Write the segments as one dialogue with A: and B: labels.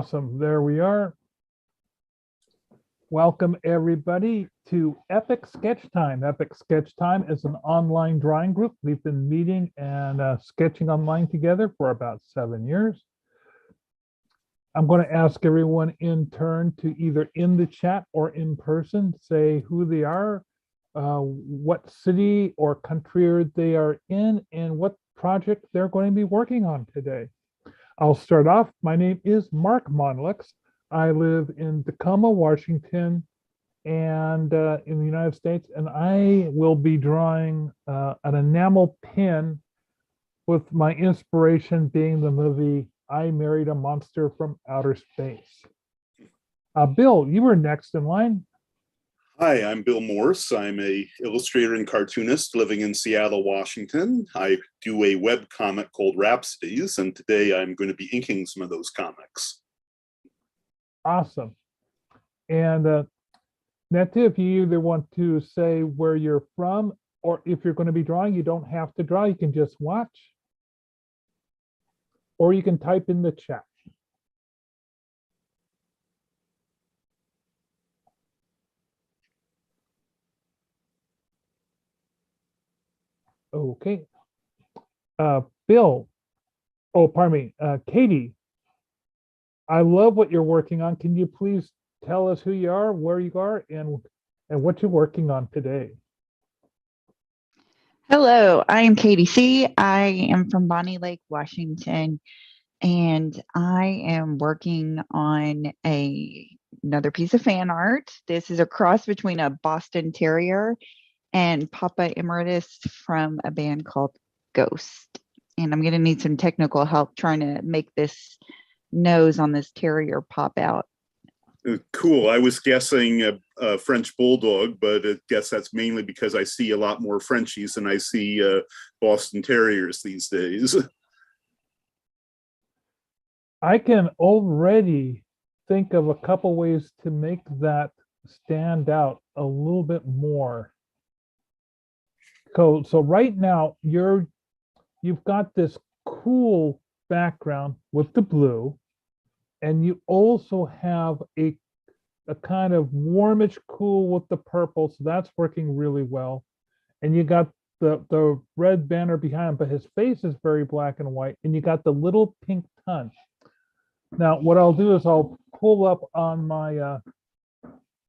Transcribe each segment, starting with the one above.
A: Awesome. There we are. Welcome everybody to Epic Sketch Time. Epic Sketch Time is an online drawing group. We've been meeting and sketching online together for about 7 years. I'm going to ask everyone in turn to either in the chat or in person say who they are, what city or country they are in, and what project they're going to be working on today. I'll start off. My name is Mark Monlux. I live in Tacoma, Washington, and in the United States, and I will be drawing an enamel pin with my inspiration being the movie I Married a Monster from Outer Space. Bill, you were next in line.
B: Hi, I'm Bill Morse. I'm a illustrator and cartoonist living in Seattle, Washington. I do a web comic called Rhapsodies, and today I'm going to be inking some of those comics.
A: Awesome. And Netta, if you either want to say where you're from, or if you're going to be drawing, you don't have to draw, you can just watch. Or you can type in the chat. Okay. Bill, oh, pardon me, Katie, I love what you're working on. Can you please tell us who you are, where you are, and what you're working on today?
C: Hello, I am Katie C. I am from Bonnie Lake, Washington, and I am working on another piece of fan art. This is a cross between a Boston Terrier and Papa Emeritus from a band called Ghost. And I'm going to need some technical help trying to make this nose on this terrier pop out.
B: Cool. I was guessing a French Bulldog, but I guess that's mainly because I see a lot more Frenchies than I see Boston Terriers these days.
A: I can already think of a couple ways to make that stand out a little bit more. So right now you've got this cool background with the blue, and you also have a kind of warmish cool with the purple, so that's working really well. And you got the red banner behind him, but his face is very black and white, and you got the little pink tongue. Now, what I'll do is I'll pull up on my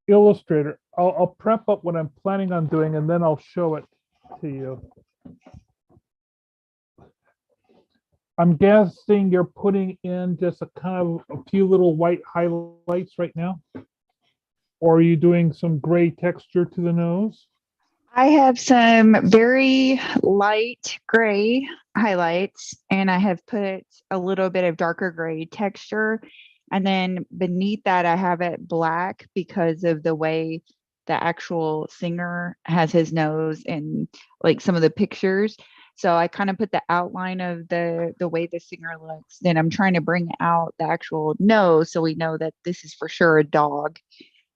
A: Illustrator. I'll prep up what I'm planning on doing, and then I'll show it to you. I'm guessing you're putting in just a kind of a few little white highlights right now? Or are you doing some gray texture to the nose?
C: I have some very light gray highlights, and I have put a little bit of darker gray texture. And then beneath that, I have it black because of the way the actual singer has his nose and like some of the pictures. So I kind of put the outline of the way the singer looks. Then I'm trying to bring out the actual nose so we know that this is for sure a dog.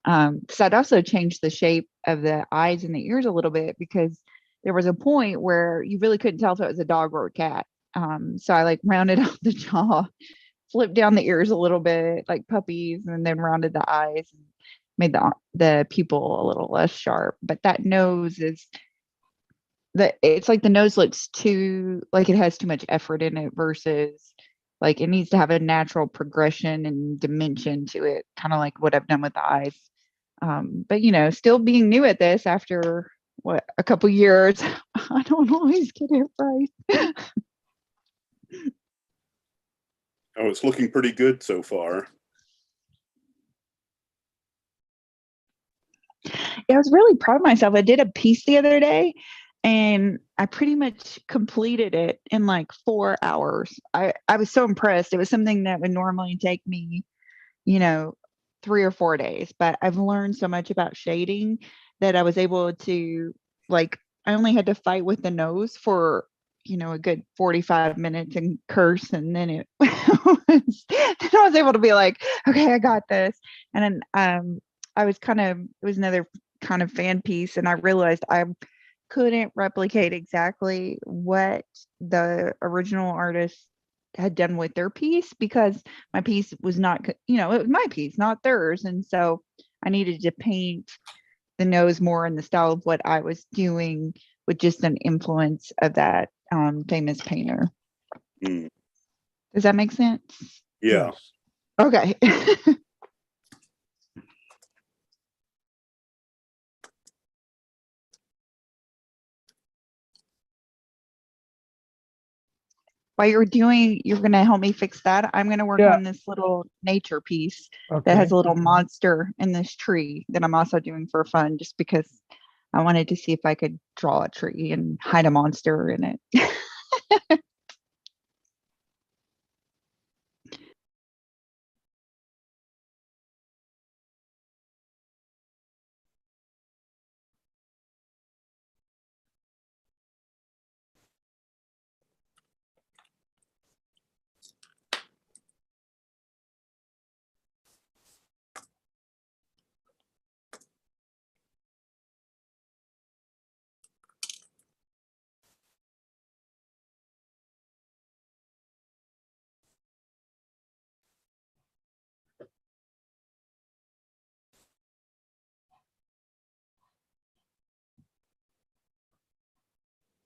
C: So I'd also changed the shape of the eyes and the ears a little bit because there was a point where you really couldn't tell if it was a dog or a cat. So I like rounded out the jaw, flipped down the ears a little bit like puppies, and then rounded the eyes and made the pupil a little less sharp. But that nose is it's like the nose looks too like it has too much effort in it versus like it needs to have a natural progression and dimension to it, kind of like what I've done with the eyes. But you know, still being new at this after what a couple years, I don't always get it right.
B: Oh, it's looking pretty good so far.
C: Yeah, I was really proud of myself. I did a piece the other day and I pretty much completed it in like 4 hours. I was so impressed. It was something that would normally take me, 3 or 4 days, but I've learned so much about shading that I was able to, like, I only had to fight with the nose for, a good 45 minutes and curse. And then then I was able to be like, okay, I got this. And then it was another kind of fan piece. And I realized I couldn't replicate exactly what the original artist had done with their piece, because my piece was not, you know, it was my piece, not theirs. And so I needed to paint the nose more in the style of what I was doing, with just an influence of that famous painter.
B: Mm.
C: Does that make sense?
B: Yeah.
A: Yes.
C: Okay. While you're going to help me fix that, I'm going to work
A: Yeah.
C: on this little nature piece that
A: Okay.
C: has a little monster in this tree that I'm also doing for fun, just because I wanted to see if I could draw a tree and hide a monster in it.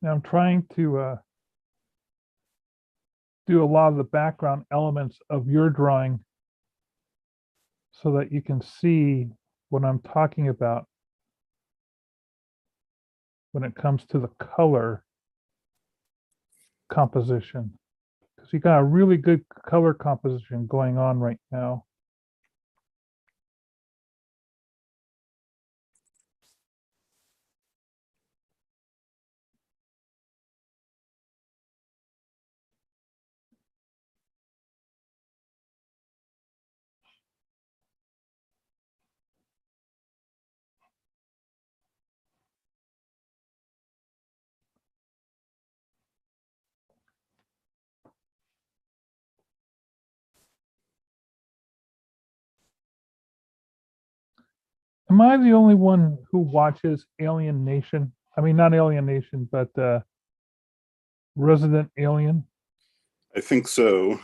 A: Now I'm trying to do a lot of the background elements of your drawing so that you can see what I'm talking about when it comes to the color composition. Because you got a really good color composition going on right now. Am I the only one who watches Alien Nation? I mean, not Alien Nation, but Resident Alien.
B: I think so.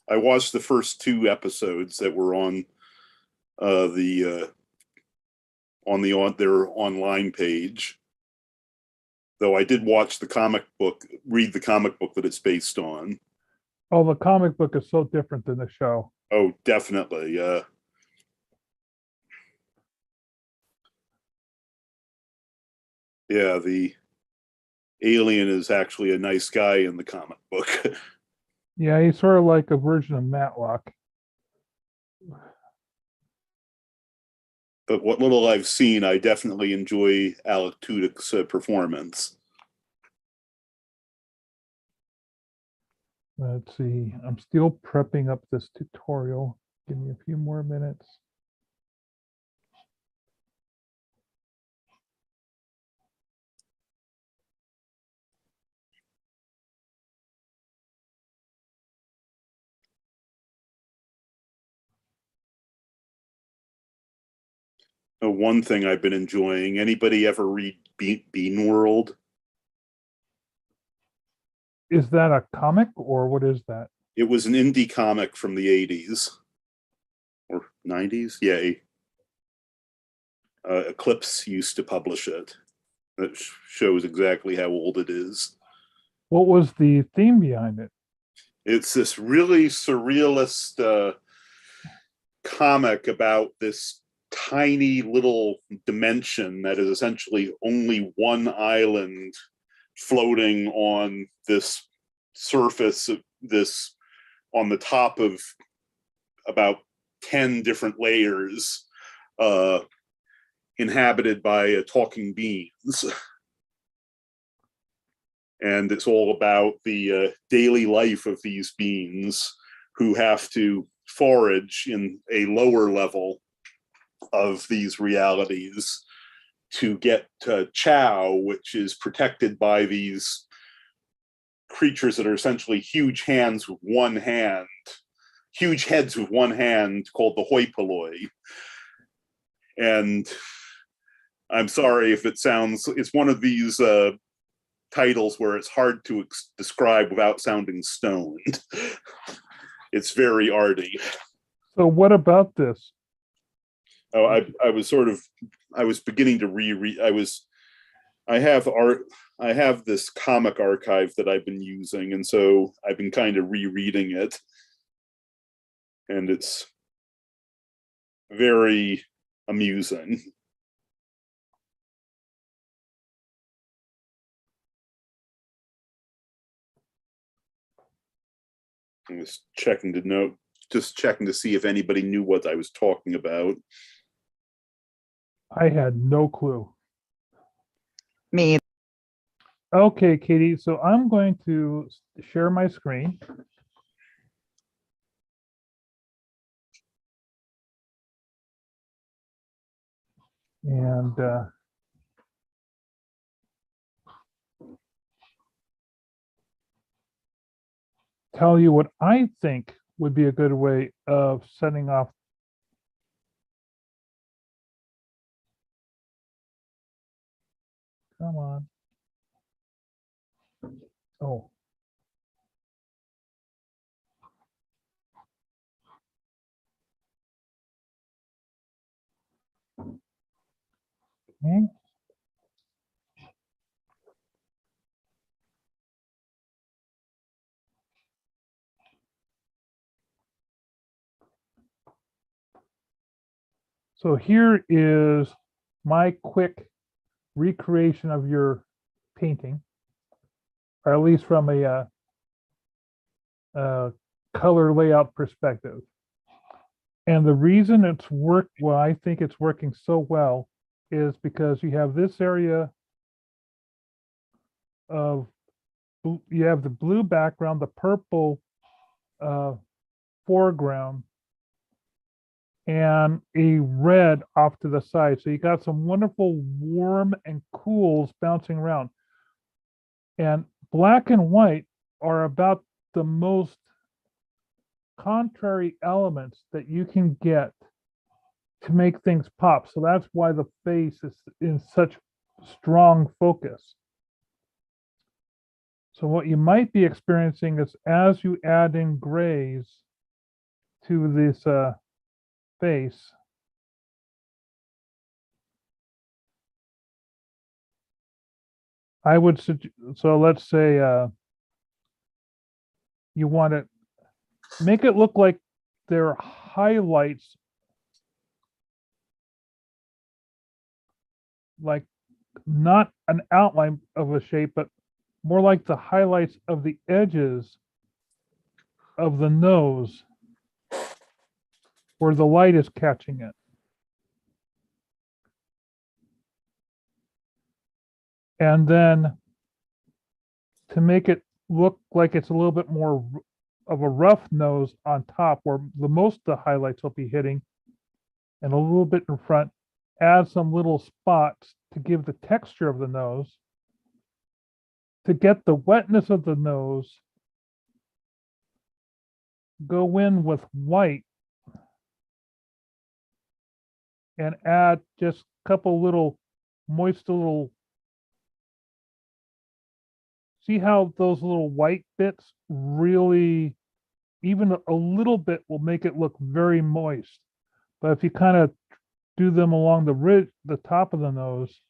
B: I watched the first 2 episodes that were on their online page. Though I did watch the comic book, read the comic book that it's based on.
A: Oh, the comic book is so different than the show.
B: Oh, definitely. Yeah, the alien is actually a nice guy in the comic book.
A: Yeah, he's sort of like a version of Matlock.
B: But what little I've seen, I definitely enjoy Alec Tudyk's performance.
A: Let's see. I'm still prepping up this tutorial. Give me a few more minutes.
B: One thing I've been enjoying, anybody ever read Bean World?
A: Is that a comic or what is that?
B: It was an indie comic from the 80s or 90s. Yeah. Eclipse used to publish it. That shows exactly how old it is.
A: What was the theme behind it?
B: It's this really surrealist comic about this tiny little dimension that is essentially only one island floating on this surface of this, on the top of about 10 different layers, inhabited by talking beings. And it's all about the daily life of these beings who have to forage in a lower level of these realities to get chow, which is protected by these creatures that are essentially huge heads with one hand, called the hoi polloi. And I'm sorry if it sounds, it's one of these titles where it's hard to describe without sounding stoned. It's very arty.
A: So what about this?
B: Oh, I was beginning to reread. I have this comic archive that I've been using, and so I've been kind of rereading it, and it's very amusing. I was checking to see if anybody knew what I was talking about.
A: I had no clue.
C: Me.
A: Okay, Katie, so I'm going to share my screen. And tell you what I think would be a good way of setting off. Come on. Oh. Okay. So here is my quick recreation of your painting, or at least from a color layout perspective. And the reason it's I think it's working so well is because you have this area of, you have the blue background, the purple foreground, and a red off to the side. So you got some wonderful warm and cools bouncing around. And black and white are about the most contrary elements that you can get to make things pop. So that's why the face is in such strong focus. So what you might be experiencing is as you add in grays to this face, I would suggest, so let's say you want to make it look like there are highlights, like not an outline of a shape, but more like the highlights of the edges of the nose where the light is catching it. And then to make it look like it's a little bit more of a rough nose on top where the most of the highlights will be hitting, and a little bit in front, add some little spots to give the texture of the nose. To get the wetness of the nose, go in with white and add just a couple little moist little, see how those little white bits really, even a little bit will make it look very moist. But if you kind of do them along the ridge, the top of the nose,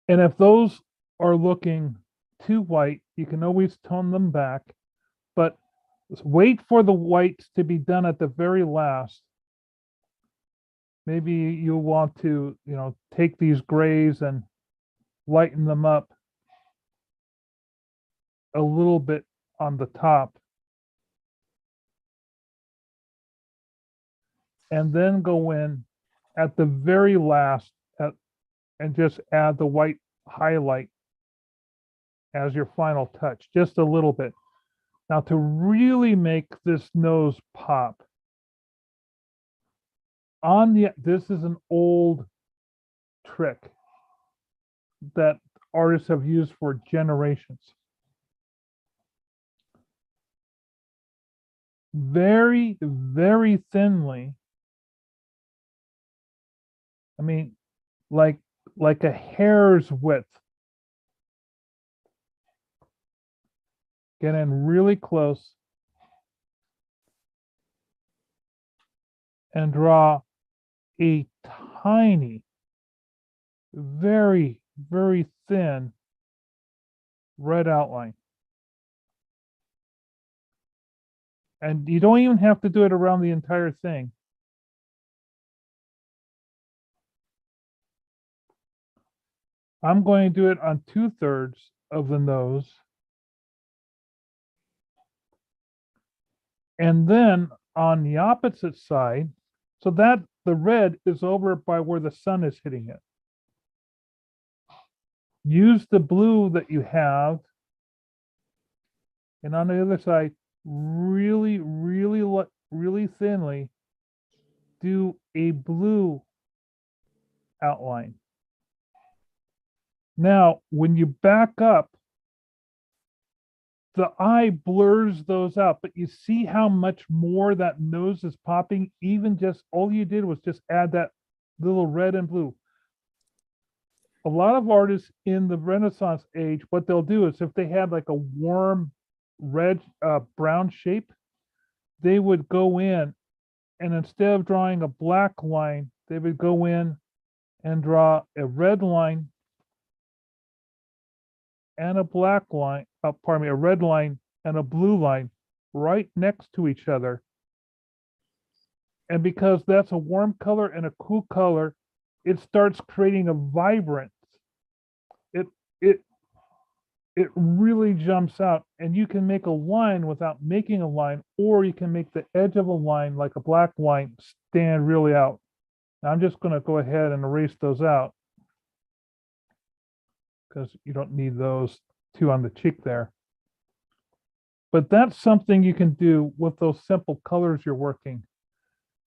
A: and if those are looking too white, you can always tone them back, but wait for the whites to be done at the very last. Maybe you'll want to, take these grays and lighten them up a little bit on the top. And then go in at the very last and just add the white highlight as your final touch, just a little bit. Now to really make this nose pop, this is an old trick that artists have used for generations. Very, very thinly, I mean, like like a hair's width. Get in really close and draw a tiny, very, very thin red outline. And you don't even have to do it around the entire thing. I'm going to do it on 2/3 of the nose. And then on the opposite side, so that the red is over by where the sun is hitting it. Use the blue that you have. And on the other side, really, really, really thinly, do a blue outline. Now, when you back up, the eye blurs those out, but you see how much more that nose is popping, even just all you did was just add that little red and blue. A lot of artists in the Renaissance age, what they'll do is if they had like a warm red, brown shape, they would go in and instead of drawing a black line, they would go in and draw a red line and a black line, a red line and a blue line right next to each other. And because that's a warm color and a cool color, it starts creating a vibrance. It really jumps out, and you can make a line without making a line, or you can make the edge of a line like a black line stand really out. Now I'm just going to go ahead and erase those out because you don't need those two on the cheek there. But that's something you can do with those simple colors you're working.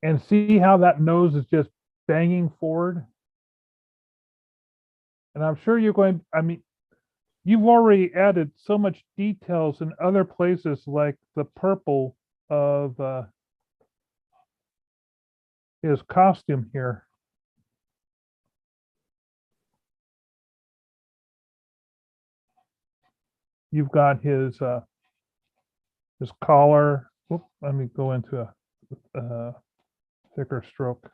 A: And see how that nose is just banging forward? And I'm sure you're going, I mean, you've already added so much details in other places like the purple of his costume here. You've got his collar. Whoop, let me go into a thicker stroke.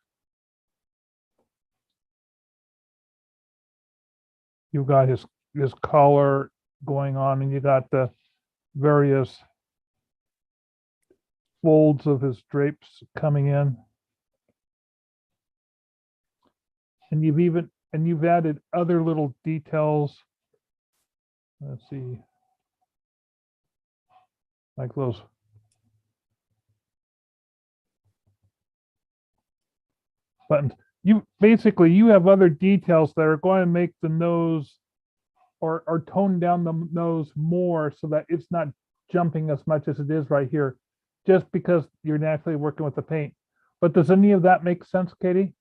A: You've got his collar going on, and you got the various folds of his drapes coming in. And you've added other little details. Let's see. Like those. Buttons. You have other details that are going to make the nose or tone down the nose more so that it's not jumping as much as it is right here, just because you're naturally working with the paint. But does any of that make sense, Katie?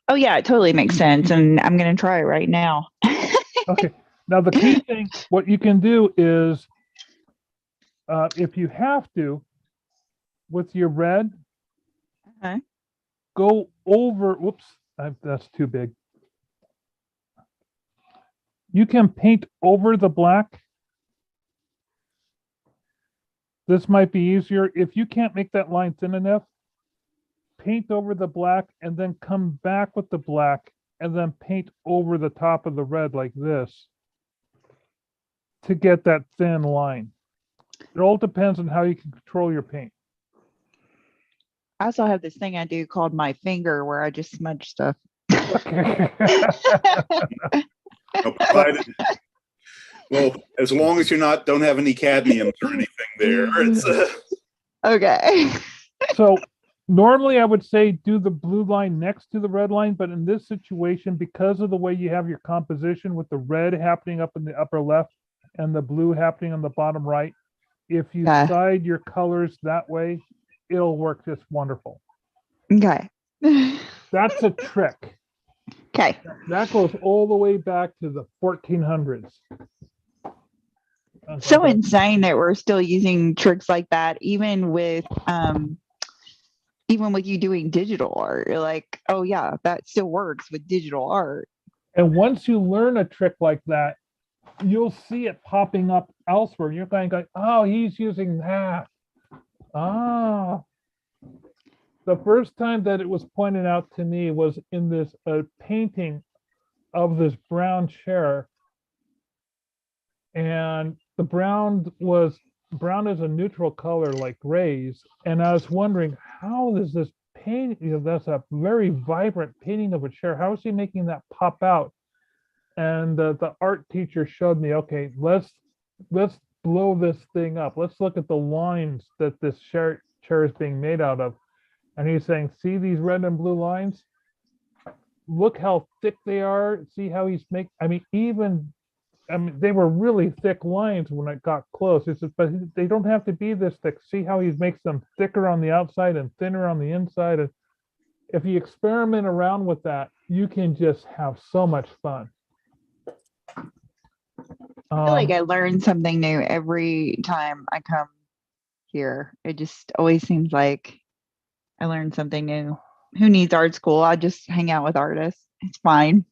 C: Oh yeah, it totally makes sense. And I'm going to try it right now.
A: Okay. Now the key thing, what you can do is, if you have to, with your red, go over, whoops, that's too big. You can paint over the black. This might be easier. If you can't make that line thin enough, paint over the black and then come back with the black and then paint over the top of the red like this to get that thin line. It all depends on how you can control your paint.
C: I also have this thing I do called my finger where I just smudge stuff.
B: Well, as long as don't have any cadmiums or anything there. It's,
C: okay.
A: So normally I would say do the blue line next to the red line, but in this situation, because of the way you have your composition with the red happening up in the upper left and the blue happening on the bottom right, if you side your colors that way, it'll work just wonderful.
C: Okay.
A: That's a trick.
C: Okay.
A: That goes all the way back to the 1400s.
C: So insane that we're still using tricks like that, even with even with you doing digital art, you're like, oh yeah, that still works with digital art.
A: And once you learn a trick like that, you'll see it popping up elsewhere. You're going to go, oh, he's using that. Ah, the first time that it was pointed out to me was in this painting of this brown chair. And the brown is a neutral color like grays. And I was wondering, how does this paint, that's a very vibrant painting of a chair. How is he making that pop out? And the art teacher showed me, okay, let's blow this thing up. Let's look at the lines that this chair is being made out of. And he's saying, see these red and blue lines? Look how thick they are. See how he's making, they were really thick lines when it got close. He says, but they don't have to be this thick. See how he makes them thicker on the outside and thinner on the inside. And if you experiment around with that, you can just have so much fun.
C: I feel like I learn something new every time I come here. It just always seems like I learn something new. Who needs art school? I just hang out with artists. It's fine.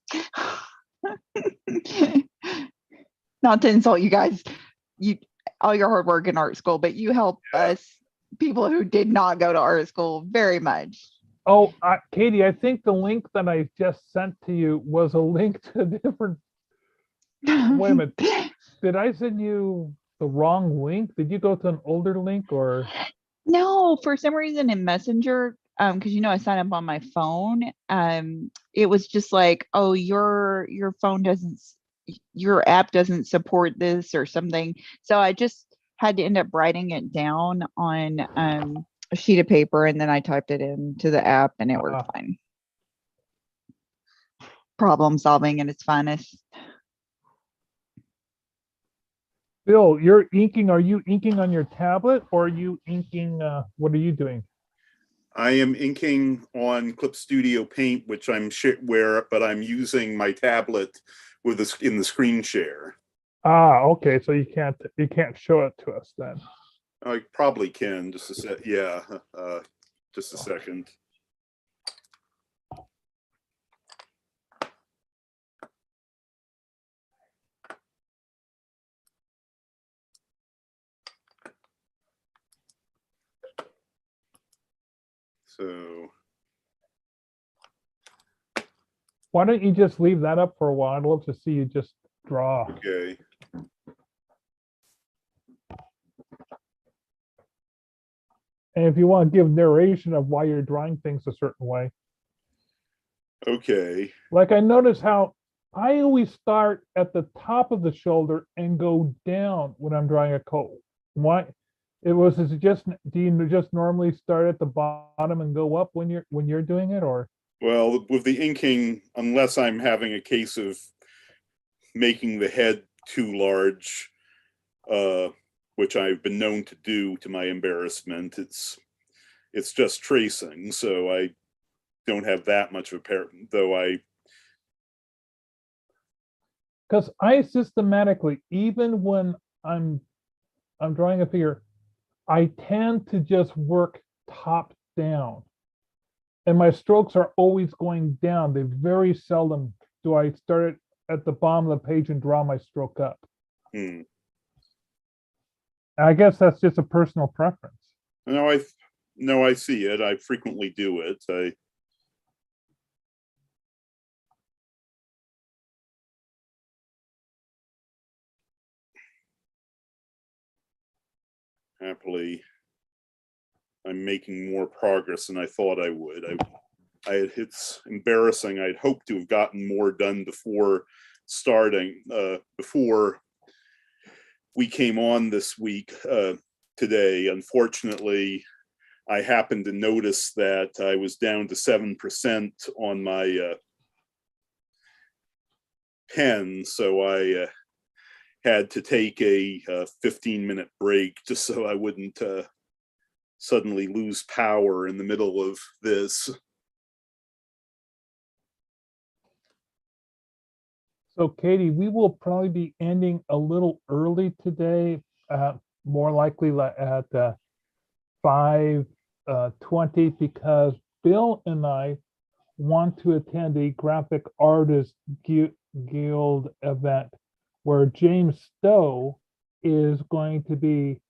C: Not to insult you guys, all your hard work in art school, but you help us people who did not go to art school very much.
A: Oh, Katie, I think the link that I just sent to you was a link to a different. Wait a minute. Did I send you the wrong link? Did you go to an older link or?
C: No, for some reason in Messenger, because I sign up on my phone. It was just like, oh, your phone doesn't, your app doesn't support this or something. So I just had to end up writing it down on a sheet of paper, and then I typed it into the app, and it worked fine. Problem solving, and it's fun.
A: Bill, you're inking. Are you inking on your tablet or are you inking? What are you doing?
B: I am inking on Clip Studio Paint, which but I'm using my tablet in the screen share.
A: Okay. So you can't show it to us then.
B: I probably can. Just a sec. Yeah. Just a second. So
A: why don't you just leave that up for a while? I'd love to see you just draw.
B: Okay.
A: And if you want to give narration of why you're drawing things a certain way.
B: Okay.
A: Like I notice how I always start at the top of the shoulder and go down when I'm drawing a coat. Why? Do you just normally start at the bottom and go up when you're doing it, or?
B: Well, with the inking, unless I'm having a case of making the head too large, which I've been known to do to my embarrassment, it's just tracing, so I don't have that much of a pattern, though
A: because I systematically, even when I'm drawing a figure, I tend to just work top down. And my strokes are always going down. They very seldom do I start it at the bottom of the page and draw my stroke up. I guess that's just a personal preference.
B: No, I see it. I frequently do it. Happily, I'm making more progress than I thought I would. It's embarrassing. I'd hoped to have gotten more done before starting, before we came on this week, today. Unfortunately, I happened to notice that I was down to 7% on my pen, so I had to take a 15-minute break just so I wouldn't suddenly lose power in the middle of this.
A: So Katie, we will probably be ending a little early today, more likely at 5 20th because Bill and I want to attend a graphic artist guild event where James Stowe is going to be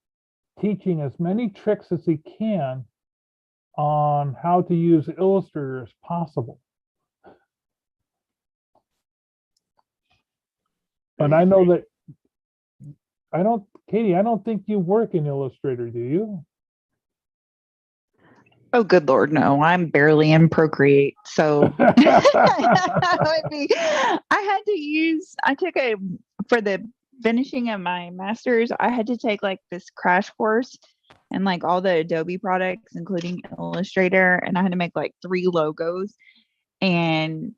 A: teaching as many tricks as he can on how to use Illustrator as possible. But I know that Katie, I don't think you work in Illustrator, do you?
C: Oh, good Lord, no. I'm barely in Procreate. So I for the finishing of my master's, I had to take like this crash course and like all the Adobe products, including Illustrator. And I had to make like 3 logos. And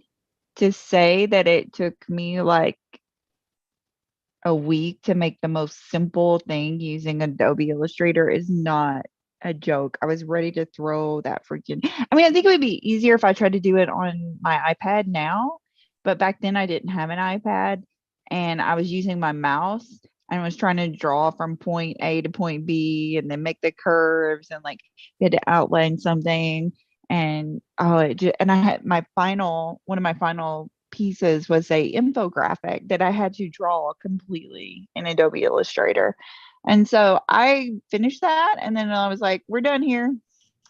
C: to say that it took me like a week to make the most simple thing using Adobe Illustrator is not a joke. I was ready to throw that freaking. I think it would be easier if I tried to do it on my iPad now, but back then I didn't have an iPad and I was using my mouse and was trying to draw from point A to point B and then make the curves and like you had to outline something and and I had one of my final pieces was a infographic that I had to draw completely in Adobe Illustrator. And so I finished that and then I was like, we're done here.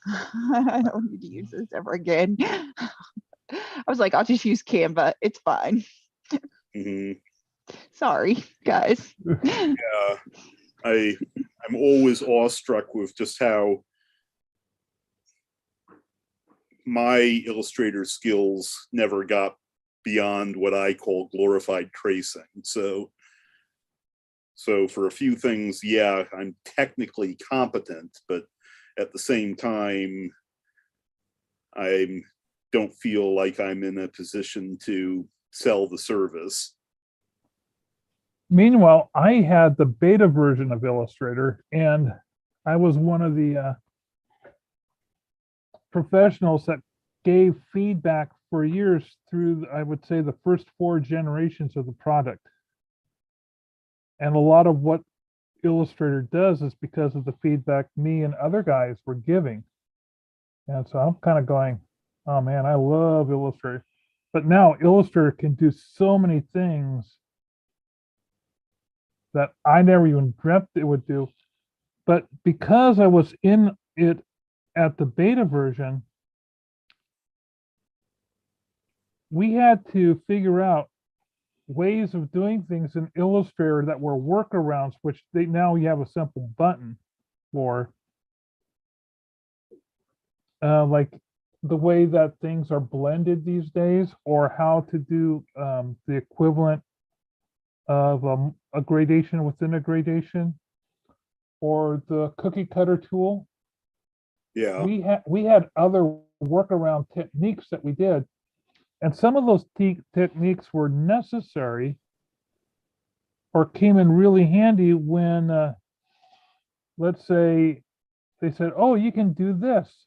C: I don't need to use this ever again. I was like, I'll just use Canva. It's fine.
B: Mhm.
C: Sorry, guys.
B: Yeah, I'm always awestruck with just how my Illustrator skills never got beyond what I call glorified tracing. So for a few things, yeah, I'm technically competent, but at the same time, I don't feel like I'm in a position to sell the service.
A: Meanwhile, I had the beta version of Illustrator, and I was one of the professionals that gave feedback for years through, I would say, the first 4 generations of the product. And a lot of what Illustrator does is because of the feedback me and other guys were giving. And so I'm kind of going, oh man, I love Illustrator. But now Illustrator can do so many things that I never even dreamt it would do. But because I was in it at the beta version, we had to figure out ways of doing things in Illustrator that were workarounds, which now you have a simple button for, like the way that things are blended these days, or how to do the equivalent of a gradation within a gradation, or the cookie cutter tool.
B: Yeah.
A: We had other workaround techniques that we did, and some of those techniques were necessary or came in really handy when, let's say, they said, "Oh, you can do this,"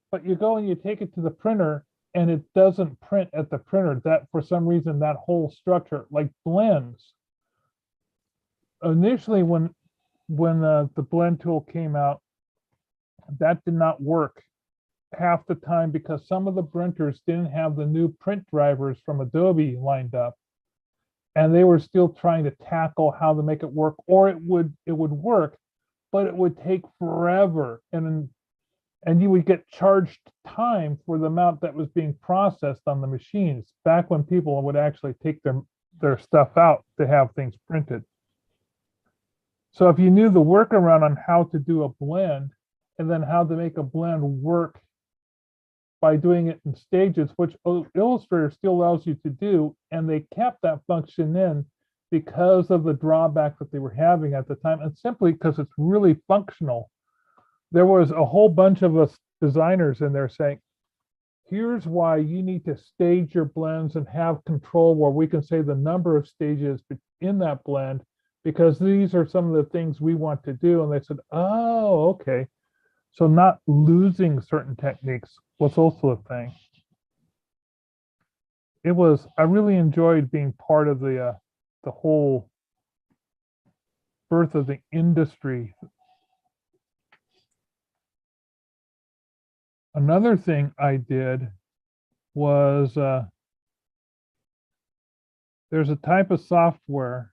A: but you go and you take it to the printer and it doesn't print at the printer. That for some reason that whole structure, like blends. Initially, when the blend tool came out, that did not work half the time because some of the printers didn't have the new print drivers from Adobe lined up, and they were still trying to tackle how to make it work, or it would work, but it would take forever, and you would get charged time for the amount that was being processed on the machines back when people would actually take their stuff out to have things printed. So if you knew the workaround on how to do a blend and then how to make a blend work by doing it in stages, which Illustrator still allows you to do, and they kept that function in because of the drawback that they were having at the time, and simply because it's really functional. There was a whole bunch of us designers in there saying, here's why you need to stage your blends and have control where we can say the number of stages in that blend, because these are some of the things we want to do. And they said, oh, okay. So not losing certain techniques was also a thing. I really enjoyed being part of the whole birth of the industry. Another thing I did was there's a type of software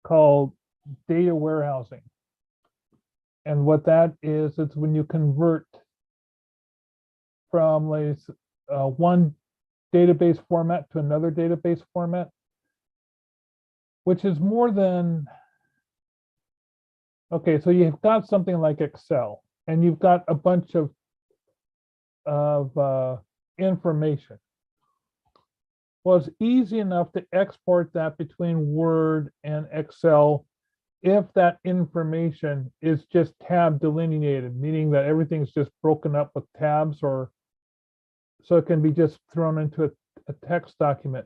A: called data warehousing. And what that is, it's when you convert from one database format to another database format, which is more than, okay, so you've got something like Excel, and you've got a bunch of information. Well, it's easy enough to export that between Word and Excel if that information is just tab delineated, meaning that everything's just broken up with tabs, or so it can be just thrown into a text document.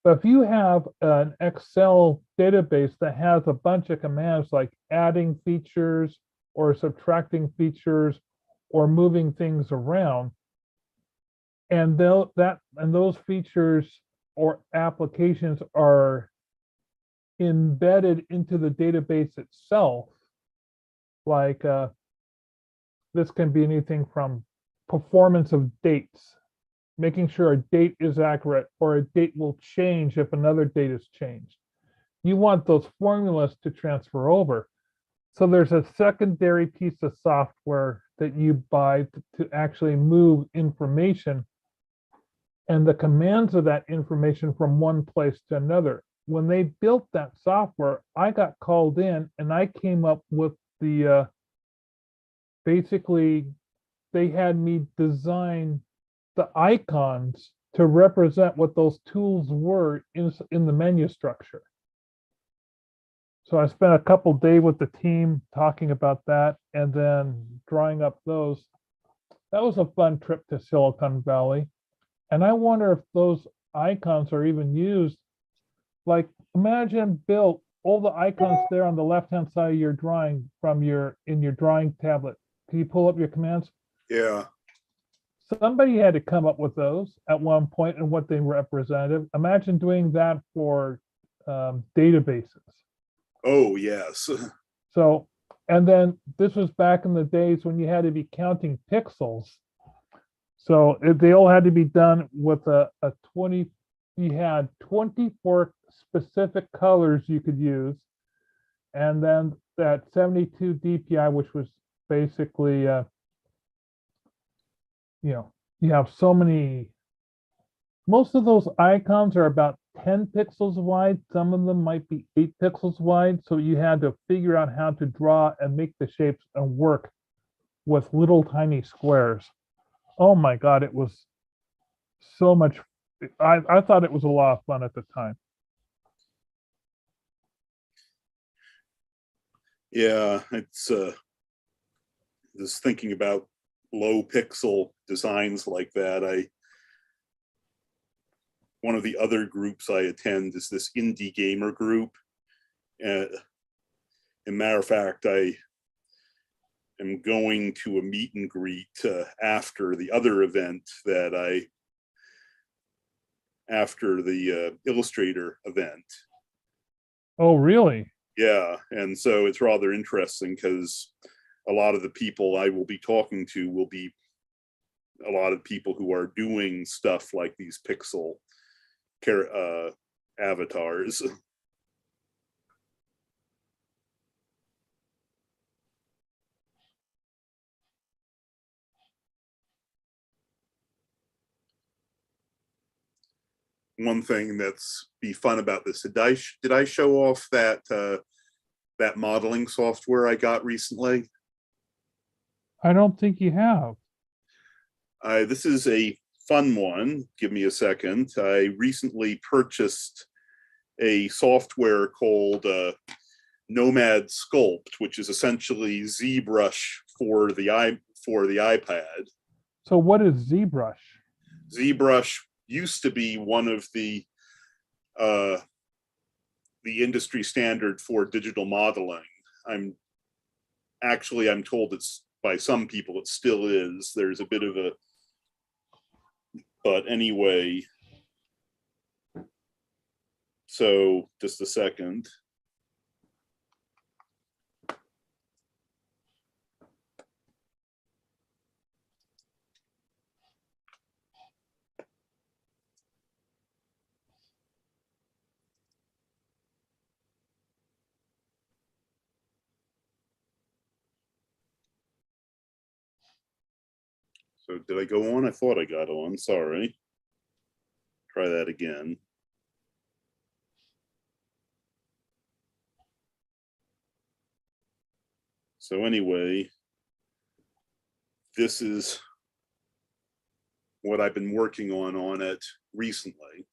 A: But if you have an Excel database that has a bunch of commands like adding features or subtracting features or moving things around, and those features or applications are embedded into the database itself, like this can be anything from performance of dates, making sure a date is accurate, or a date will change if another date is changed. You want those formulas to transfer over. So there's a secondary piece of software that you buy to actually move information and the commands of that information from one place to another. When they built that software, I got called in and I came up with the, basically, they had me design the icons to represent what those tools were in the menu structure. So I spent a couple days with the team talking about that and then drawing up those. That was a fun trip to Silicon Valley. And I wonder if those icons are even used. Like, imagine, Bill, all the icons there on the left-hand side of your drawing in your drawing tablet. Can you pull up your commands?
B: Yeah.
A: Somebody had to come up with those at one point and what they represented. Imagine doing that for databases.
B: Oh, yes.
A: So, and then this was back in the days when you had to be counting pixels. So they all had to be done with a 20, you had 24 specific colors you could use. And then that 72 DPI, which was basically, you have so many, most of those icons are about 10 pixels wide. Some of them might be 8 pixels wide. So you had to figure out how to draw and make the shapes and work with little tiny squares. Oh my God, it was so much. I thought it was a lot of fun at the time.
B: Yeah, it's just thinking about low pixel designs like that. One of the other groups I attend is this indie gamer group. As a matter of fact, I am going to a meet and greet after the other event after the Illustrator event.
A: Oh, really?
B: Yeah, and so it's rather interesting because a lot of the people I will be talking to will be a lot of people who are doing stuff like these pixel avatars. One thing that's be fun about this, did I show off that that modeling software I got recently?
A: I don't think you have.
B: This is a fun one. Give me a second. I recently purchased a software called Nomad Sculpt, which is essentially ZBrush for the iPad.
A: So what is ZBrush?
B: ZBrush used to be one of the industry standard for digital modeling. I'm told it's, by some people it still is. There's a bit of a, but anyway, so just a second. So did I go on? I thought I got on. Sorry. Try that again. So anyway, this is what I've been working on it recently.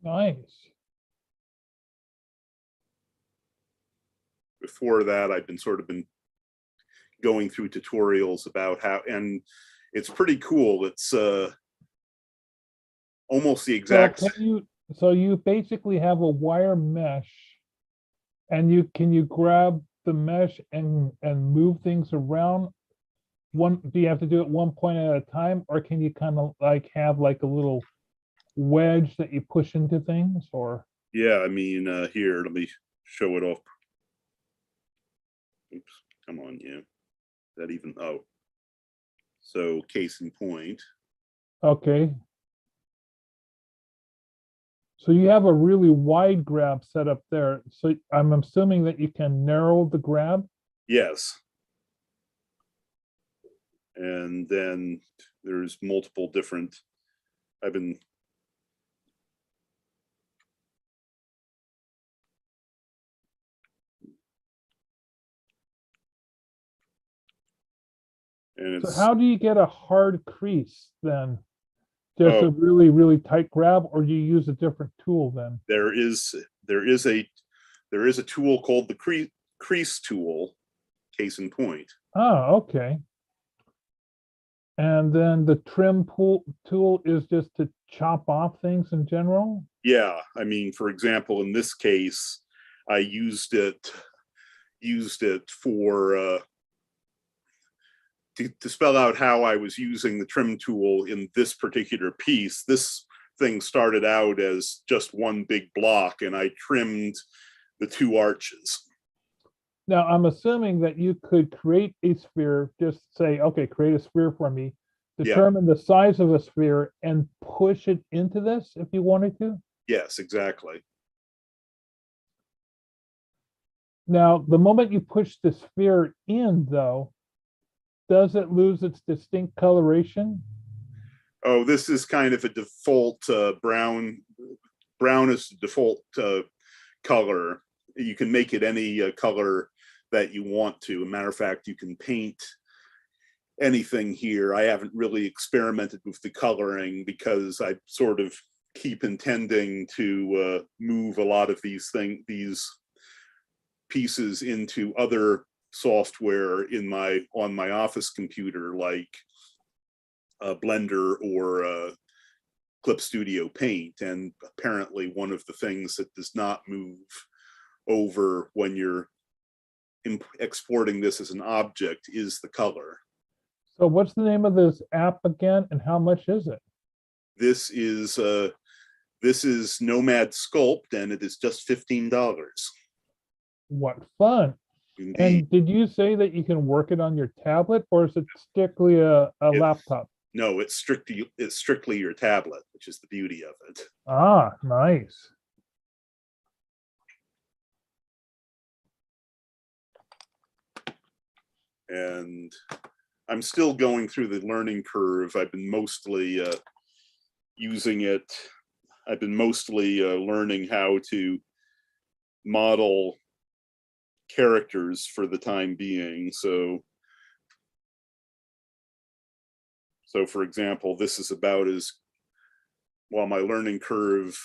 A: Nice.
B: Before that, I've been going through tutorials about how, and it's pretty cool. It's almost the exact.
A: So you basically have a wire mesh, and can you grab the mesh and move things around? Do you have to do it one point at a time, or can you kind of like have like a little wedge that you push into things? Or
B: Yeah, I mean, here, let me show it off. Oops, come on, yeah. That even, oh. So case in point.
A: okay. So you have a really wide grab set up there. So I'm assuming that you can narrow the grab.
B: Yes. And then there's multiple different, I've been. And
A: So
B: it's,
A: how do you get a hard crease then? Just a
B: oh,
A: really, really tight grab, or do you use a different tool then?
B: there is a tool called the crease tool, case in point.
A: Oh, okay. And then the trim tool is just to chop off things in general?
B: Yeah, I mean, for example, in this case, I used it for to spell out how I was using the trim tool in this particular piece. This thing started out as just one big block, and I trimmed the two arches.
A: Now, I'm assuming that you could create a sphere, just say, okay, create a sphere for me, determine the size of a sphere, and push it into this if you wanted to?
B: Yes, exactly.
A: Now, the moment you push the sphere in, though, does it lose its distinct coloration?
B: Oh, this is kind of a default brown. Brown is the default color. You can make it any color that you want to. As a matter of fact, you can paint anything here. I haven't really experimented with the coloring because I sort of keep intending to move a lot of these pieces into other software on my office computer, like Blender or Clip Studio Paint. And apparently one of the things that does not move over when you're exporting this as an object is the color.
A: So what's the name of this app again, and how much is it?
B: This is Nomad Sculpt, and it is just $15.
A: What fun.
B: Indeed.
A: And did you say that you can work it on your tablet, or is it strictly a laptop?
B: No, it's strictly your tablet, which is the beauty of it.
A: Ah, nice.
B: And I'm still going through the learning curve. I've been mostly using it. I've been mostly learning how to model characters for the time being. So for example, this is about as, while my learning curve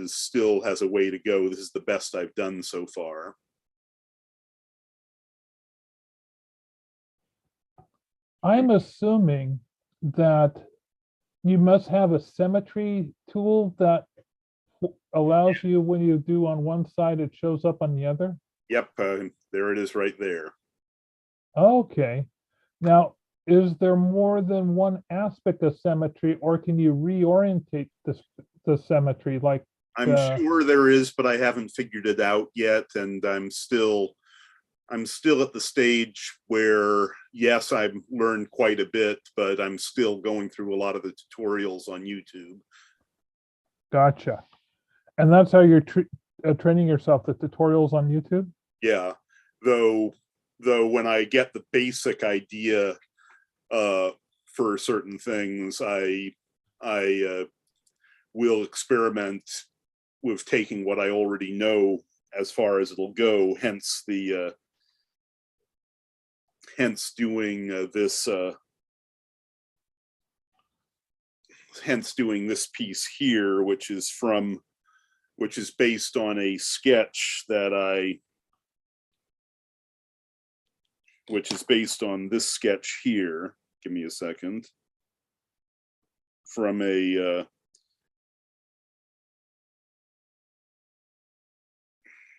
B: still has a way to go, this is the best I've done so far.
A: I'm assuming that you must have a symmetry tool that allows you, when you do on one side, it shows up on the other.
B: Yep, there it is right there.
A: Okay. Now, is there more than one aspect of symmetry, or can you reorientate the symmetry? Like,
B: I'm sure there is, but I haven't figured it out yet, and I'm still at the stage where, yes, I've learned quite a bit, but I'm still going through a lot of the tutorials on YouTube.
A: Gotcha. And that's how you're training yourself, the tutorials on YouTube?
B: Yeah, though though when I get the basic idea for certain things, I will experiment with taking what I already know as far as it'll go. Hence the hence doing this piece here, which is based on a sketch which is based on this sketch here. Give me a second. From a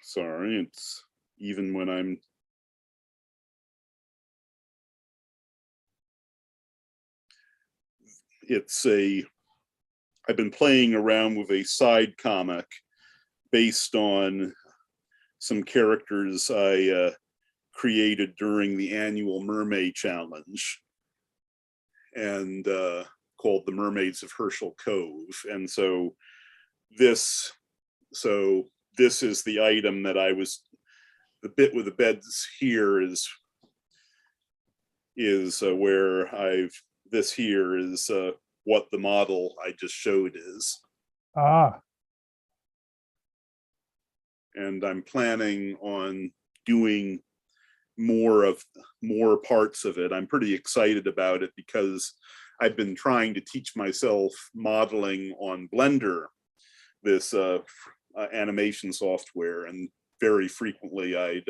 B: sorry, it's even when I've been playing around with a side comic based on some characters I created during the annual Mermaid Challenge, and called the Mermaids of Herschel Cove. And so this is the item that the bit with the beds here is where this here is what the model I just showed is.
A: Ah,
B: And I'm planning on doing more parts of it. I'm pretty excited about it because I've been trying to teach myself modeling on Blender, this animation software, and very frequently I'd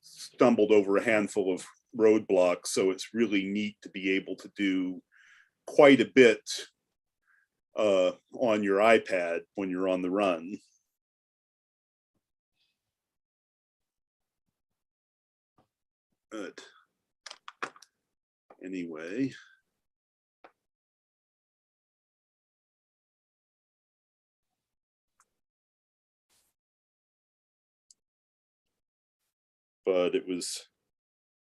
B: stumbled over a handful of roadblocks. So it's really neat to be able to do quite a bit on your iPad when you're on the run. But anyway, but it was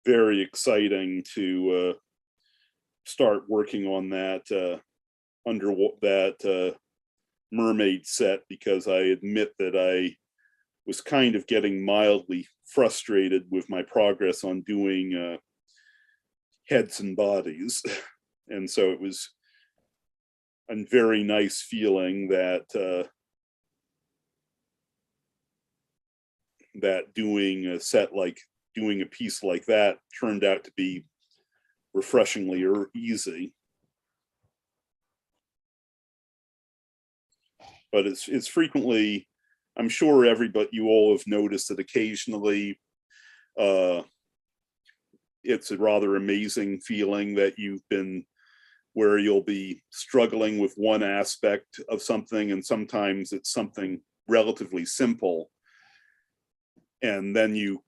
B: very exciting to start working on that mermaid set, because I admit that I was kind of getting mildly frustrated with my progress on doing heads and bodies. And so it was a very nice feeling that doing a piece like that turned out to be refreshingly easy. But it's frequently, I'm sure you all have noticed that occasionally it's a rather amazing feeling that where you'll be struggling with one aspect of something, and sometimes it's something relatively simple, and then you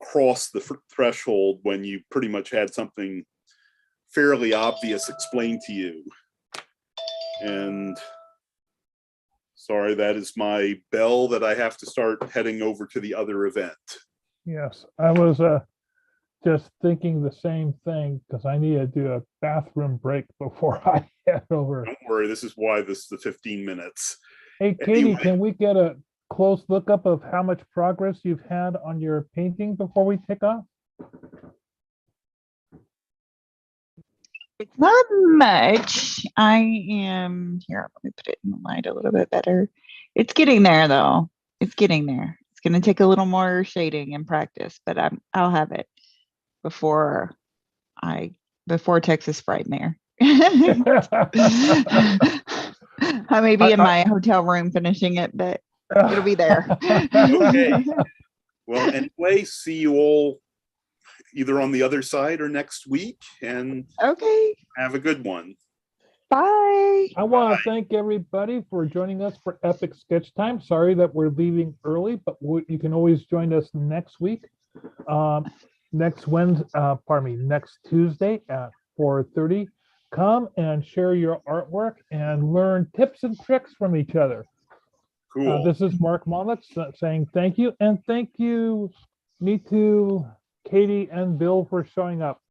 B: cross the threshold when you pretty much had something fairly obvious explained to you. And sorry, that is my bell that I have to start heading over to the other event.
A: yes, I was just thinking the same thing because I need to do a bathroom break before I head over.
B: Don't worry, this is why this is the 15 minutes.
A: Hey, Katie,
B: Anyway.
A: can we get a close lookup of how much progress you've had on your painting before we take off?
C: It's not much. I am here. Let me put it in the light a little bit better. It's getting there, though. It's getting there. It's going to take a little more shading and practice, but I'll have it before Texas Frightmare. I may be in my hotel room finishing it, but it'll be there.
B: Okay. Well, anyway, see you all either on the other side or next week, and
C: Okay.
B: have a good one.
C: Bye.
A: I want to thank everybody for joining us for Epic Sketch Time. Sorry that we're leaving early, but you can always join us next week. Next Tuesday at 4:30. Come and share your artwork and learn tips and tricks from each other.
B: Cool.
A: This is Mark Monlux saying thank you, and thank you, me too, Katie and Bill, for showing up.